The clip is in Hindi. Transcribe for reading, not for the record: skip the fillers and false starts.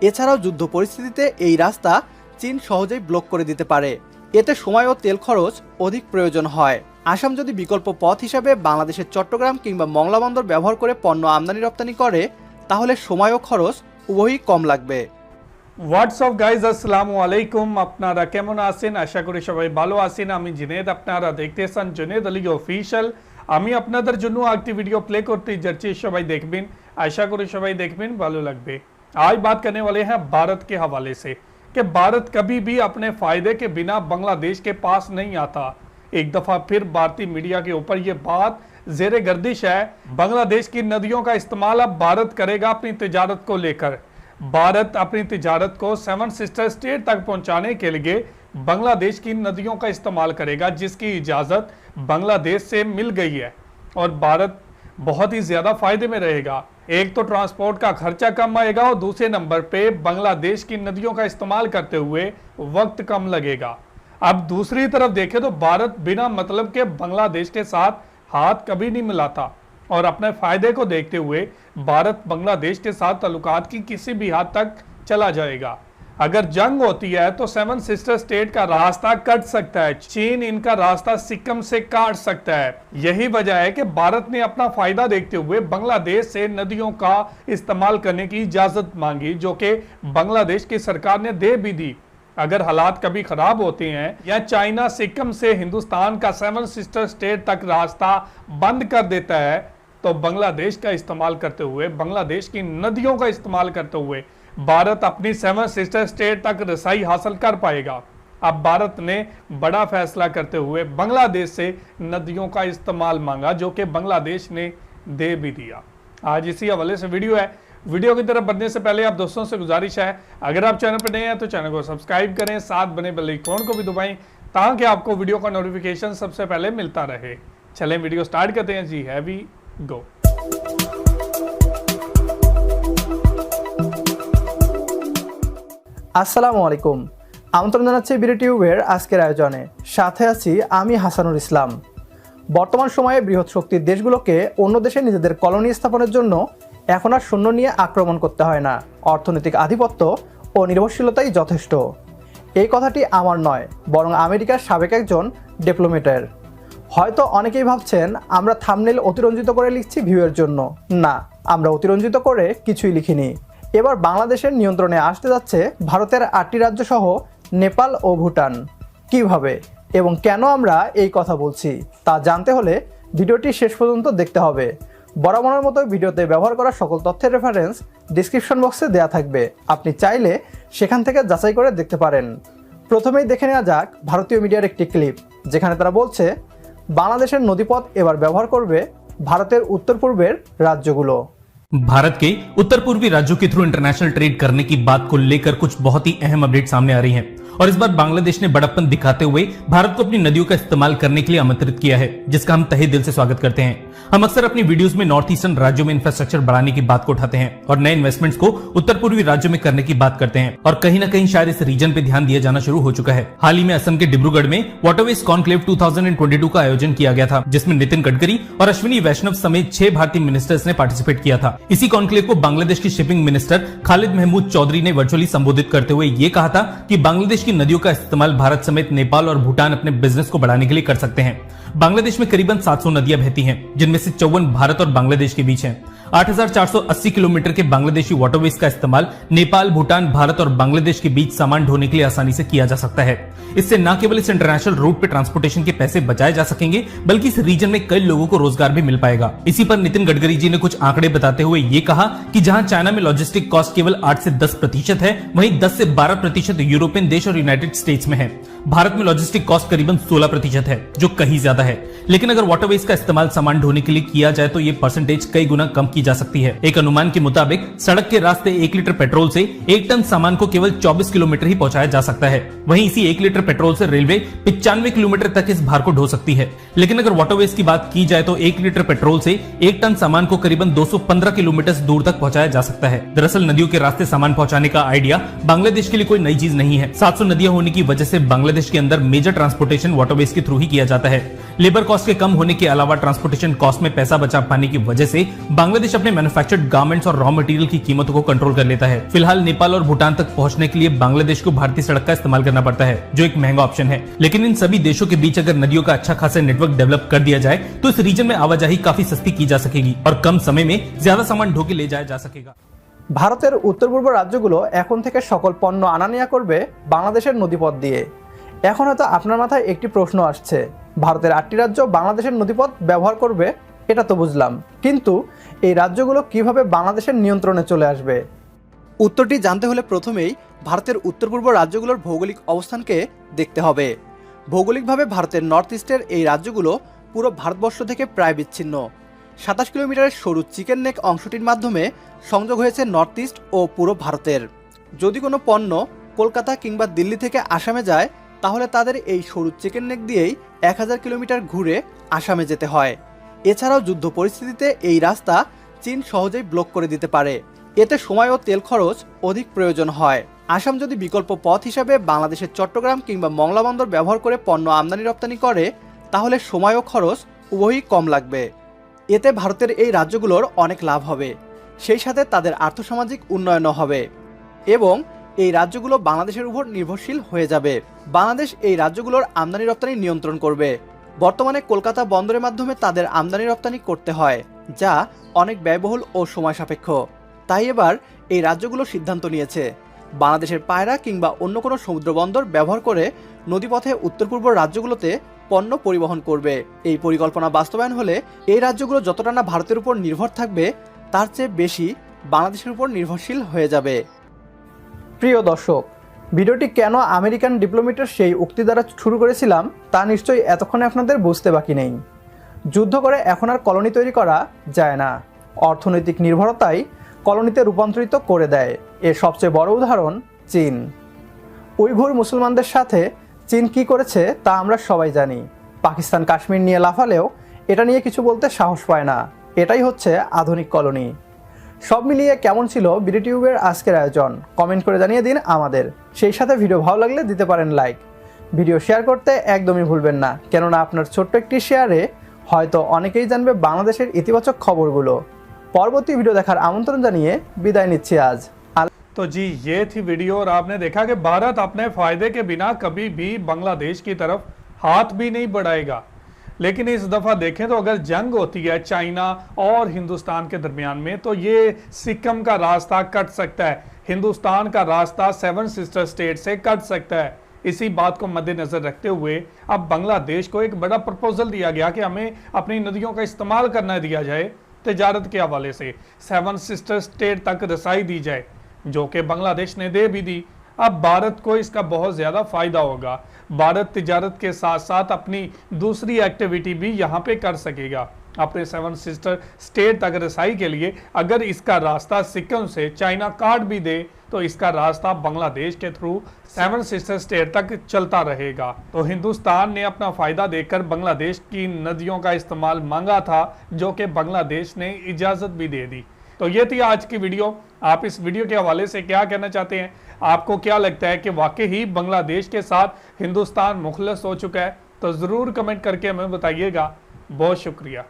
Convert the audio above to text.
এছাড়াও যুদ্ধ পরিস্থিতিতে এই রাস্তা চীন সহজেই ব্লক করে দিতে পারে। এতে সময় ও তেল খরচ অধিক প্রয়োজন হয়। আসাম যদি বিকল্প পথ হিসাবে বাংলাদেশের চট্টগ্রাম কিংবা মংলা বন্দর ব্যবহার করে পণ্য আমদানি রপ্তানি করে তাহলে সময় ও খরচ উভয়ই কম লাগবে। হোয়াটসঅ্যাপ গাইজ, আসসালামু আলাইকুম। আপনারা কেমন আছেন? আশা করি সবাই ভালো আছেন। আমি জুনেদ, আপনারা দেখতেছেন জুনেদ আলী অফিশিয়াল। আমি আপনাদের জন্য একটি ভিডিও প্লে করতে যাচ্ছি, সবাই দেখবেন। आशा करो सबाई देखबें, भालो लगबे। आज बात करने वाले हैं भारत के हवाले से कि भारत कभी भी अपने फायदे के बिना बांग्लादेश के पास नहीं आता। एक दफ़ा फिर भारतीय मीडिया के ऊपर ये बात ज़ेरे गर्दिश है। बांग्लादेश की नदियों का इस्तेमाल अब भारत करेगा अपनी तिजारत को लेकर। भारत अपनी तिजारत को 7 सिस्टर स्टेट तक पहुंचाने के लिए बांग्लादेश की नदियों का इस्तेमाल करेगा, जिसकी इजाज़त बांग्लादेश से मिल गई है और भारत बहुत ही ज़्यादा फायदे में रहेगा। एक तो ट्रांसपोर्ट का खर्चा कम आएगा और दूसरे नंबर पे बांग्लादेश की नदियों का इस्तेमाल करते हुए वक्त कम लगेगा। अब दूसरी तरफ देखें तो भारत बिना मतलब के बांग्लादेश के साथ हाथ कभी नहीं मिलाता और अपने फायदे को देखते हुए भारत बांग्लादेश के साथ ताल्लुकात की किसी भी हद तक चला जाएगा। अगर जंग होती है तो 7 सिस्टर स्टेट का रास्ता कट सकता है, चीन इनका रास्ता सिक्किम से काट सकता है। यही वजह है कि भारत ने अपना फायदा देखते हुए बांग्लादेश से नदियों का इस्तेमाल करने की इजाजत मांगी, जो कि बांग्लादेश की सरकार ने दे भी दी। अगर हालात कभी खराब होते हैं या चाइना सिक्किम से हिंदुस्तान का 7 सिस्टर स्टेट तक रास्ता बंद कर देता है तो बांग्लादेश का इस्तेमाल करते हुए, बांग्लादेश की नदियों का इस्तेमाल करते हुए भारत अपनी 7 सिस्टर स्टेट तक रसाई हासिल कर पाएगा। अब भारत ने बड़ा फैसला करते हुए बांग्लादेश से नदियों का इस्तेमाल मांगा, जो कि बांग्लादेश ने दे भी दिया। आज इसी हवाले से वीडियो है। वीडियो की तरफ बढ़ने से पहले आप दोस्तों से गुजारिश है, अगर आप चैनल पर नए हैं तो चैनल को सब्सक्राइब करें, साथ बने बेल आइकन को भी दबाएं ताकि आपको वीडियो का नोटिफिकेशन सबसे पहले मिलता रहे। चलें वीडियो स्टार्ट करते हैं। जी हैवी गो। আসসালামু আলাইকুম, আমন্ত্রণ জানাচ্ছি বিডি টিউবের আজকের আয়োজনে। সাথে আছি আমি হাসানুর ইসলাম। বর্তমান সময়ে বৃহৎ শক্তির দেশগুলোকে অন্য দেশে নিজেদের কলোনি স্থাপনের জন্য এখন আর সৈন্য নিয়ে আক্রমণ করতে হয় না, অর্থনৈতিক আধিপত্য ও নির্ভরশীলতাই যথেষ্ট। এই কথাটি আমার নয়, বরং আমেরিকার সাবেক একজন ডিপ্লোমেটের। হয়তো অনেকেই ভাবছেন আমরা থাম্বনেল অতিরঞ্জিত করে লিখছি ভিউয়ের জন্য। না, আমরা অতিরঞ্জিত করে কিছুই লিখিনি। এবার বাংলাদেশের নিয়ন্ত্রণে আসতে যাচ্ছে ভারতের 8টি রাজ্য সহ নেপাল ও ভুটান। কিভাবে এবং কেন আমরা এই কথা বলছি তা জানতে হলে ভিডিওটি শেষ পর্যন্ত দেখতে হবে। বরাবরের মতো ভিডিওতে ব্যবহার করা সকল তথ্যের রেফারেন্স ডিসক্রিপশন বক্সে দেওয়া থাকবে, আপনি চাইলে সেখান থেকে যাচাই করে দেখতে পারেন। প্রথমেই দেখে নেওয়া যাক ভারতীয় মিডিয়ার একটি ক্লিপ, যেখানে তারা বলছে বাংলাদেশের নদীপথ এবার ব্যবহার করবে ভারতের উত্তর পূর্বের রাজ্যগুলো। भारत के उत्तर पूर्वी राज्यों के थ्रू इंटरनेशनल ट्रेड करने की बात को लेकर कुछ बहुत ही अहम अपडेट सामने आ रही हैं और इस बार बांग्लादेश ने बड़प्पन दिखाते हुए भारत को अपनी नदियों का इस्तेमाल करने के लिए आमंत्रित किया है, जिसका हम तहे दिल से स्वागत करते हैं। हम अक्सर अपनी वीडियोस में नॉर्थ ईस्टर्न राज्यों में इंफ्रास्ट्रक्चर बढ़ाने की बात को उठाते हैं और नए इन्वेस्टमेंट्स को उत्तर पूर्वी राज्यों में करने की बात करते हैं और कहीं ना कहीं शायद इस रीजन पे ध्यान दिया जाना शुरू हो चुका है। हाल ही में असम के डिब्रूगढ़ में वाटरवेज कॉन्क्लेव 2022 का आयोजन किया गया था, जिसमें नितिन गडकरी और अश्विनी वैष्णव समेत 6 भारतीय मिनिस्टर्स ने पार्टिसिपेट किया था। इसी कॉन्क्लेव को बांग्लादेश की शिपिंग मिनिस्टर खालिद महमूद चौधरी ने वर्चुअली संबोधित करते हुए ये कहा था कि बांग्लादेश की नदियों का इस्तेमाल भारत समेत नेपाल और भूटान अपने बिजनेस को बढ़ाने के लिए कर सकते हैं। बांग्लादेश में करीबन 700 नदियां बहती हैं, जिनमें से 54 भारत और बांग्लादेश के बीच हैं। 8,480 किलोमीटर के बांग्लादेशी वाटरवेज का इस्तेमाल नेपाल, भूटान, भारत और बांग्लादेश के बीच सामान ढोने के लिए आसानी से किया जा सकता है। इससे न केवल इस इंटरनेशनल रूट पे ट्रांसपोर्टेशन के पैसे बचाए जा सकेंगे, बल्कि इस रीजन में कई लोगों को रोजगार भी मिल पाएगा। इसी पर नितिन गडकरी जी ने कुछ आंकड़े बताते हुए ये कहा कि जहां चाइना में लॉजिस्टिक कॉस्ट केवल 8 से 10% है, वहीं 10 से 12% यूरोपियन देश और यूनाइटेड स्टेट्स में है। भारत में लॉजिस्टिक कॉस्ट करीबन 16% है, जो कहीं ज्यादा है। लेकिन अगर वाटरवेज का इस्तेमाल सामान ढोने के लिए किया जाए तो ये परसेंटेज कई गुना कम की जा सकती है। एक अनुमान के मुताबिक सड़क के रास्ते 1 लीटर पेट्रोल से 1 टन सामान को केवल 24 किलोमीटर ही पहुंचाया जा सकता है। वहीं इसी 1 लीटर पेट्रोल से रेलवे 95 किलोमीटर तक इस भार को ढो सकती है। लेकिन अगर वाटरवेज की बात की जाए तो 1 लीटर पेट्रोल से 1 टन सामान को करीबन 215 किलोमीटर दूर तक पहुंचाया जा सकता है। दरअसल नदियों के रास्ते सामान पहुंचाने का आइडिया बांग्लादेश के लिए कोई नई चीज नहीं है। 700 नदियां होने की वजह से बांग्लादेश के अंदर मेजर ट्रांसपोर्टेशन वाटरवेज के थ्रू ही किया जाता है। लेबर कॉस्ट के कम होने के अलावा ट्रांसपोर्टेशन कॉस्ट में पैसा बचा पाने की वजह से बांग्लादेश बांग्लादेश अपने मैन्युफैक्चर्ड गारमेंट्स और रॉ मटेरियल की कीमतों को कंट्रोल कर लेता है। फिलहाल नेपाल और भूटान तक पहुंचने के लिए बांग्लादेश को भारतीय सड़क का इस्तेमाल करना पड़ता है, जो एक महंगा ऑप्शन है। लेकिन इन सभी देशों के बीच अगर नदियों का अच्छा खासा नेटवर्क डेवलप कर दिया जाए तो इस रीजन में आवाजाही काफी सस्ती की जा सकेगी और कम समय में ज्यादा सामान ढोके ले जाया जा सकेगा। ভারতের উত্তর পূর্ব রাজ্যগুলো এখন থেকে সকল পণ্য আনা নেওয়া করবে বাংলাদেশের নদীপথ দিয়ে। এখন হয়তো আপনার মাথায় একটি প্রশ্ন আসছে, ভারতের 8টি রাজ্য বাংলাদেশের নদীপথ ব্যবহার করবে, এটা তো বুঝলাম, কিন্তু এই রাজ্যগুলো কিভাবে বাংলাদেশের নিয়ন্ত্রণে চলে আসবে? উত্তরটি জানতে হলে প্রথমেই ভারতের উত্তর পূর্ব রাজ্যগুলোর ভৌগোলিক অবস্থানকে দেখতে হবে। ভৌগোলিকভাবে ভারতের নর্থ ইস্টের এই রাজ্যগুলো পুরো ভারতবর্ষ থেকে প্রায় বিচ্ছিন্ন। 27 কিলোমিটারের সরু চিকেন নেক অংশটির মাধ্যমে সংযোগ হয়েছে নর্থ ইস্ট ও পুরো ভারতের। যদি কোনো পণ্য কলকাতা কিংবা দিল্লি থেকে আসামে যায় তাহলে তাদের এই সরু চিকেন নেক দিয়েই 1000 কিলোমিটার ঘুরে আসামে যেতে হয়। এছাড়াও যুদ্ধ পরিস্থিতিতে এই রাস্তা চীন সহজেই ব্লক করে দিতে পারে। এতে সময় ও তেল খরচ অধিক প্রয়োজন হয়। আসাম যদি বিকল্প পথ হিসাবে বাংলাদেশের চট্টগ্রাম কিংবা মংলা বন্দর ব্যবহার করে পণ্য আমদানি রপ্তানি করে তাহলে সময় ও খরচ উভয়ই কম লাগবে। এতে ভারতের এই রাজ্যগুলোর অনেক লাভ হবে, সেই সাথে তাদের আর্থসামাজিক উন্নয়নও হবে এবং এই রাজ্যগুলো বাংলাদেশের উপর নির্ভরশীল হয়ে যাবে। বাংলাদেশ এই রাজ্যগুলোর আমদানি রপ্তানি নিয়ন্ত্রণ করবে। বর্তমানে কলকাতা বন্দরের মাধ্যমে তাদের আমদানি রপ্তানি করতে হয়, যা অনেক ব্যয়বহুল ও সময় সাপেক্ষ। তাই এবার এই রাজ্যগুলো সিদ্ধান্ত নিয়েছে বাংলাদেশের পায়রা কিংবা অন্য কোনো সমুদ্র বন্দর ব্যবহার করে নদীপথে উত্তর পূর্ব রাজ্যগুলোতে পণ্য পরিবহন করবে। এই পরিকল্পনা বাস্তবায়ন হলে এই রাজ্যগুলো যতটা না ভারতের উপর নির্ভর থাকবে তার চেয়ে বেশি বাংলাদেশের উপর নির্ভরশীল হয়ে যাবে। প্রিয় দর্শক, ভিডিওটি কেন আমেরিকান ডিপ্লোমেটের সেই উক্তি দ্বারা শুরু করেছিলাম তা নিশ্চয়ই এতক্ষণে আপনাদের বুঝতে বাকি নেই। যুদ্ধ করে এখন আর কলোনি তৈরি করা যায় না, অর্থনৈতিক নির্ভরতাই কলোনিতে রূপান্তরিত করে দেয়। এর সবচেয়ে বড় উদাহরণ চীন। উইঘুর মুসলমানদের সাথে চীন কি করেছে তা আমরা সবাই জানি। পাকিস্তান কাশ্মীর নিয়ে লাফালেও এটা নিয়ে কিছু বলতে সাহস পায় না। এটাই হচ্ছে আধুনিক কলোনি। সব মিলিয়ে কেমন ছিল বিডিটিউবের আজকের আয়োজন কমেন্ট করে জানিয়ে দিন আমাদের। সেই সাথে ভিডিও ভালো লাগলে দিতে পারেন লাইক, ভিডিও শেয়ার করতে একদমই ভুলবেন না, কেননা আপনার ছোট্ট একটি শেয়ারে হয়তো অনেকেই জানবে বাংলাদেশের ইতিবাচক খবরগুলো। পরবর্তী ভিডিও দেখার আমন্ত্রণ জানিয়ে বিদায় নিচ্ছি আজ। तो जी ये थी वीडियो और आपने देखा कि भारत अपने फायदे के बिना कभी भी बांग्लादेश की तरफ हाथ भी नहीं बढ़ाएगा। लेकिन इस दफ़ा देखें तो अगर जंग होती है चाइना और हिंदुस्तान के दरमियान में तो ये सिक्किम का रास्ता कट सकता है, हिंदुस्तान का रास्ता 7 सिस्टर स्टेट से कट सकता है। इसी बात को मद्देनजर रखते हुए अब बांग्लादेश को एक बड़ा प्रपोजल दिया गया कि हमें अपनी नदियों का इस्तेमाल करना दिया जाए, तजारत के हवाले से 7 सिस्टर स्टेट तक रसाई दी जाए, जो कि बांग्लादेश ने दे भी दी। अब भारत को इसका बहुत ज़्यादा फ़ायदा होगा। भारत तिजारत के साथ साथ अपनी दूसरी एक्टिविटी भी यहाँ पे कर सकेगा। अपने 7 सिस्टर स्टेट तक रसाई के लिए अगर इसका रास्ता सिक्किम से चाइना काट भी दे तो इसका रास्ता बांग्लादेश के थ्रू 7 सिस्टर स्टेट तक चलता रहेगा। तो हिंदुस्तान ने अपना फ़ायदा देकर बांग्लादेश की नदियों का इस्तेमाल मांगा था, जो कि बांग्लादेश ने इजाज़त भी दे दी। तो ये थी आज की वीडियो। आप इस वीडियो के हवाले से क्या कहना चाहते हैं? आपको क्या लगता है कि वाकई ही बांग्लादेश के साथ हिंदुस्तान मुखलस हो चुका है? तो ज़रूर कमेंट करके हमें बताइएगा। बहुत शुक्रिया।